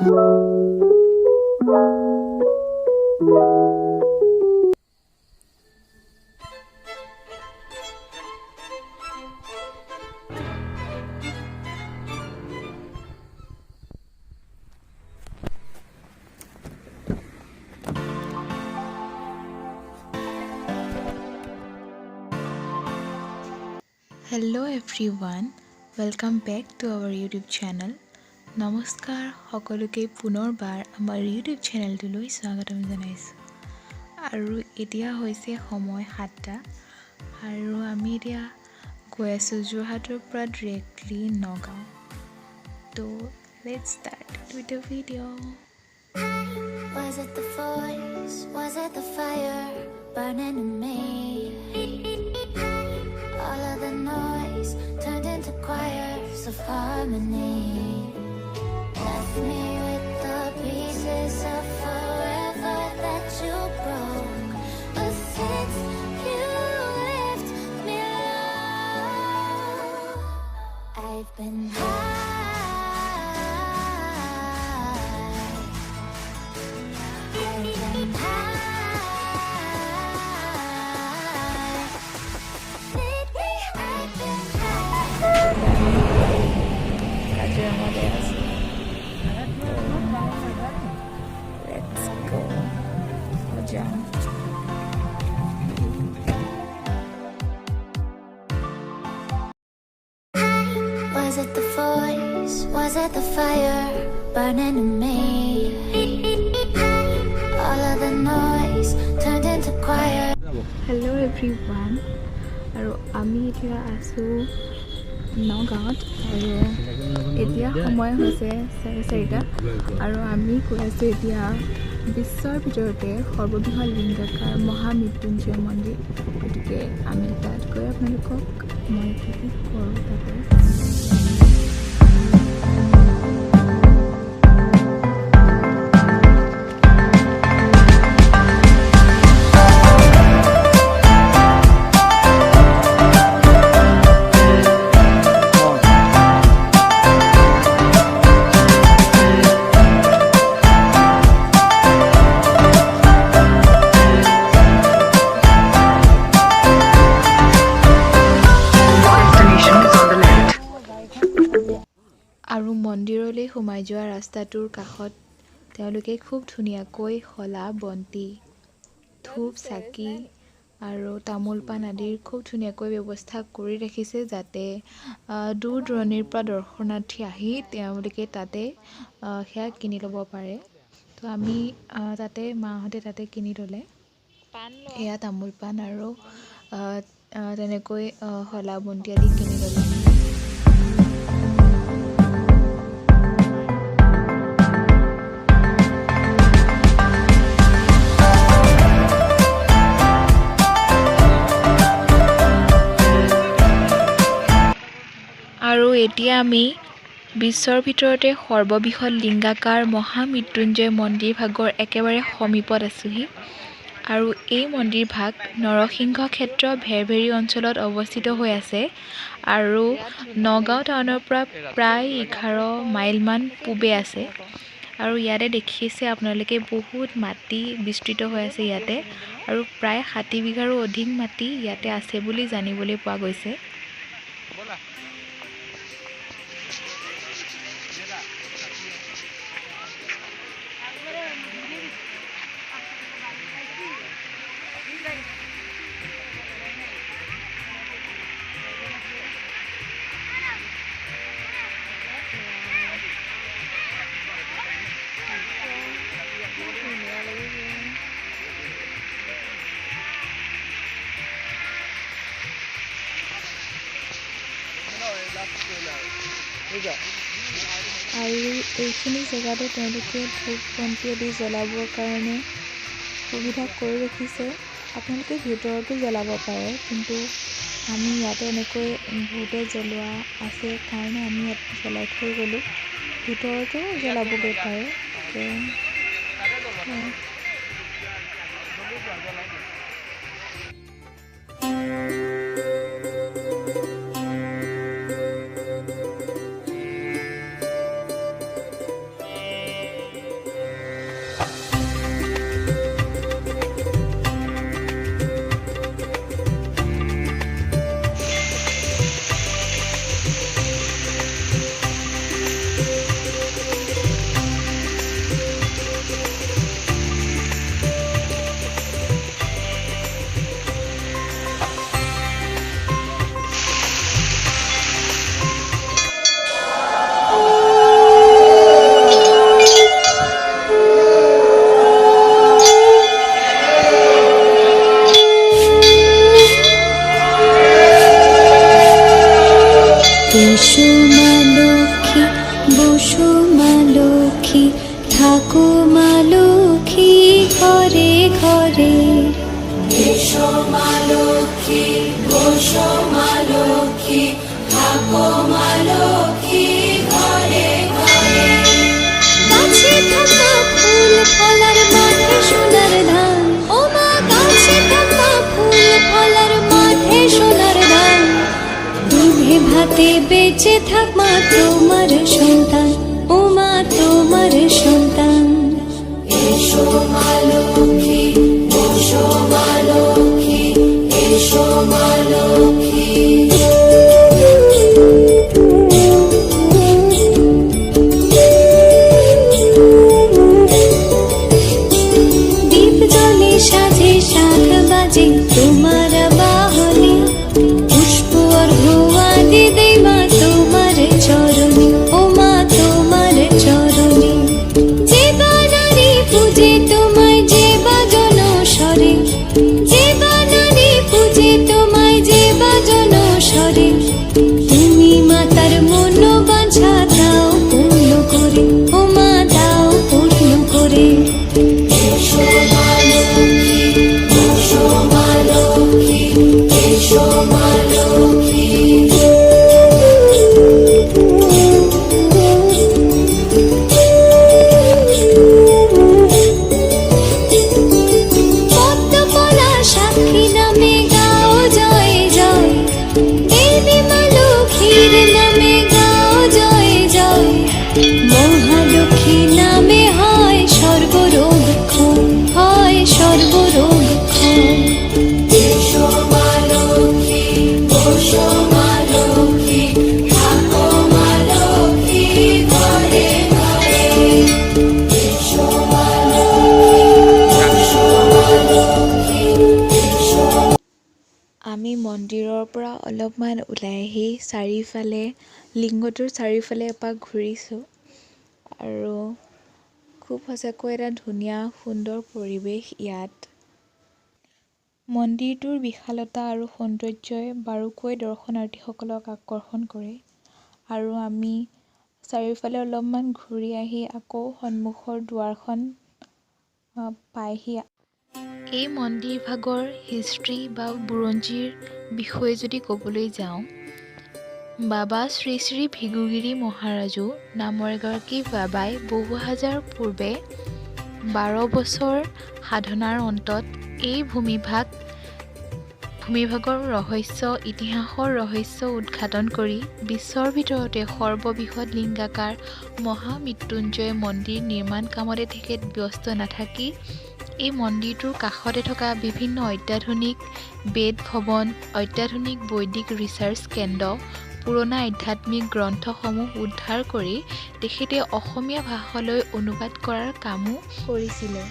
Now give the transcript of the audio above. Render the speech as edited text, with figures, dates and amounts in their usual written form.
Hello everyone, welcome back to our YouTube channel. নমস্কাৰ সকলোকে পুনৰবাৰ আমাৰ YouTube চেনেলটোলৈ স্বাগতম জনাইছোঁ। আৰু এতিয়া হৈছে সময় 7টা আৰু আমি এতিয়া গৈ আছোঁ যোৰহাটৰ পৰা ডাইৰেক্টলি নগাঁও। তো let's start with the video. Was it the voice? Was it the fire burning in me? All of the noise turned into choirs of harmony. Left me with the pieces of forever that you broke. But since you left me alone, I've been high. I've been high. Let's go. Jump. Was it the voice? Was it the fire burning in me? All of the noise turned into choir. Hello everyone. আৰু আমি এতিয়া আছোঁ নগাঁৱত আৰু এতিয়া সময় হৈছে 4:30 আৰু আমি গৈ আছোঁ এতিয়া বিশ্বৰ ভিতৰতে সৰ্ববৃহৎ লিংগাকাৰ মহামৃত্যুঞ্জয় মন্দিৰ। গতিকে আমি তাত গৈ আপোনালোকক মই কি কৰোঁ তাতে আৰু মন্দিৰলৈ সোমাই যোৱা ৰাস্তাটোৰ কাষত তেওঁলোকে খুব ধুনীয়াকৈ শলা বন্তি ধূপ চাকি আৰু তামোল পাণ আদিৰ খুব ধুনীয়াকৈ ব্যৱস্থা কৰি ৰাখিছে যাতে দূৰ দূৰণিৰ পৰা দৰ্শনাৰ্থী আহি তেওঁলোকে তাতে সেয়া কিনি ল'ব পাৰে। তো আমি তাতে মাহঁতে তাতে কিনি ল'লে সেয়া তামোল পাণ আৰু তেনেকৈ শলা বন্তি আদি কিনি ল'লে। আৰু এতিয়া আমি বিশ্বৰ ভিতৰতে সৰ্ববৃহৎ লিংগাকাৰ মহামৃত্যুঞ্জয় মন্দিৰ ভাগৰ একেবাৰে সমীপত আছোঁহি আৰু এই মন্দিৰ ভাগ নৰসিংহ ক্ষেত্ৰ ভেৰভেৰী অঞ্চলত অৱস্থিত হৈ আছে আৰু নগাঁও টাউনৰ পৰা প্ৰায় 11 মাইলমান পূবে আছে। আৰু ইয়াতে দেখিছে আপোনালোকে বহুত মাটি বিস্তৃত হৈ আছে ইয়াতে আৰু প্ৰায় 60 বিঘাৰো অধিক মাটি ইয়াতে আছে বুলি জানিবলৈ পোৱা গৈছে। আৰু এইখিনি জেগাতে তেওঁলোকে ধূপ বন্তি আদি জ্বলাবৰ কাৰণে সুবিধা কৰি ৰাখিছে। আপোনালোকে ভিতৰতো জ্বলাব পাৰে, কিন্তু আমি ইয়াতে এনেকৈ বহুতে জ্বলোৱা আছে কাৰণে আমি ইয়াত জ্বলাই থৈ গ'লোঁ। ভিতৰতো জ্বলাবগৈ পাৰে। এসো মা লক্ষ্মী, বসো মা লক্ষ্মী, থাকো মা লক্ষ্মী ঘরে ঘরে। এসো মা লক্ষ্মী, বসো মা লক্ষ্মী, থাকো মা লক্ষ্মী ঘরে ঘরে। গাছে থাকা ফুল ফলার মাঠে সোনার ধান, ও মা গাছে থাকা ফুল ফলার মাঠে সোনার ধান। দুধে ভাতে বেঁচে থাক মা তোমার সন্তান, ও মা তোমার সন্তান। এসো মা লক্ষ্মী, বসো মা লক্ষ্মী, এসো মা লক্ষ্মী। দীপ জলে সাজে শাখ বাজে তোমার বাহনে, পুষ্প অর্ঘ্য আদি দেই মা তোমার চরণে, ও মা তোমার চরণে। যে বা নারী পূজে তোমায়, যে বা জনস্বরে, যে বা নারী পূজে তোমায়, যে বা জনস্বরে। তুমি মাতার মনোবাঞ্ছা দাও পূর্ণ করে, ও মা দাও পূর্ণ করে। এসো মা লক্ষ্মী, বসো মা লক্ষ্মী, এসো মা লক্ষ্মী। পদ্মপলা সাক্ষী নামে গাও জয় জয়, দেবী মা লক্ষ্মীর নামে গাও জয় জয়। মহালক্ষ্মী নামে হয় সর্বরোগ ক্ষয়, হয় সর্বরোগ ক্ষয়। এসো মা লক্ষ্মী, বসো মা লক্ষ্মী, থাকো মা লক্ষ্মী ঘরে ঘরে। এসো মা লক্ষ্মী, বসো মা লক্ষ্মী, এসো। আমি মন্দিৰৰ পৰা অলপমান ওলাই আহি চাৰিওফালে লিংগটোৰ চাৰিওফালে এপাক ঘূৰিছোঁ আৰু খুব সঁচাকৈ এটা ধুনীয়া সুন্দৰ পৰিৱেশ ইয়াত। মন্দিৰটোৰ বিশালতা আৰু সৌন্দৰ্যই বাৰুকৈ দৰ্শনাৰ্থীসকলক আকৰ্ষণ কৰে আৰু আমি চাৰিওফালে অলপমান ঘূৰি আহি আকৌ সন্মুখৰ দুৱাৰখন পাইহি। এই মন্দিৰভাগৰ হিষ্ট্ৰী বা বুৰঞ্জীৰ বিষয়ে যদি ক'বলৈ যাওঁ, বাবা শ্ৰী শ্ৰী ভৃগুগিৰি মহাৰাজু নামৰ এগৰাকী বাবাই বহু হাজাৰ পূৰ্বে 12 বছৰ সাধনাৰ অন্তত এই ভূমিভাগৰ ৰহস্য, ইতিহাসৰ ৰহস্য উদ্ঘাটন কৰি বিশ্বৰ ভিতৰতে সৰ্ববৃহৎ লিংগাকাৰ মহামৃত্যুঞ্জয় মন্দিৰ নিৰ্মাণ কামতে তেখেত ব্যস্ত নাথাকি এই মন্দিৰটোৰ কাষতে থকা বিভিন্ন অত্যাধুনিক বেদ ভৱন, অত্যাধুনিক বৈদিক ৰিচাৰ্চ কেন্দ্ৰ, পুৰণা আধ্যাত্মিক গ্ৰন্থসমূহ উদ্ধাৰ কৰি তেখেতে অসমীয়া ভাষালৈ অনুবাদ কৰাৰ কামো কৰিছিলে।